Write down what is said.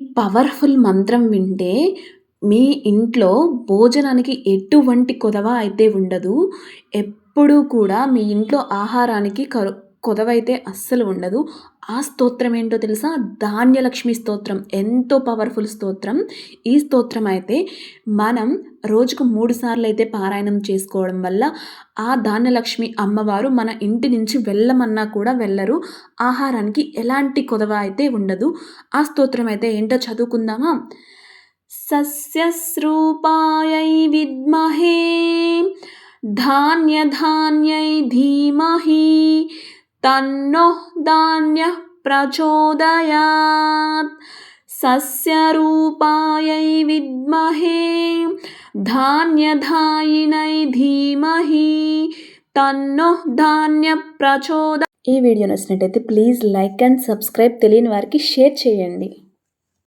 Powerful మంత్రం వింటే మీ ఇంట్లో భోజనానికి ఎటువంటి కొదవ అయితే ఉండదు. ఎప్పుడూ కూడా మీ ఇంట్లో ఆహారానికి కొదవైతే అస్సలు ఉండదు. ఆ స్తోత్రం ఏంటో తెలుసా? ధాన్యలక్ష్మి స్తోత్రం. ఎంతో పవర్‌ఫుల్ స్తోత్రం. ఈ స్తోత్రం అయితే మనం రోజుకు 3 సార్లయితే పారాయణం చేసుకోవడం వల్ల ఆ ధాన్యలక్ష్మి అమ్మవారు మన ఇంటి నుంచి వెళ్ళమన్నా కూడా వెళ్ళరు. ఆహారానికి ఎలాంటి కొదవ అయితే ఉండదు. ఆ స్తోత్రం అయితే ఏంటో చదువుకుందామా? సస్యస్రూపాయై విద్మహే ధాన్యధాన్యై ధీమహి తన్నోః ధాన్యః ప్రచోదయాత్. సస్యరూపాయై విద్మహే ధాన్యధాయినై ధీమహి తన్నోః ధాన్య ప్రచోద. ఈ వీడియో నచ్చినట్టయితే ప్లీజ్ లైక్ అండ్ సబ్స్క్రైబ్. తెలియని వారికి షేర్ చేయండి.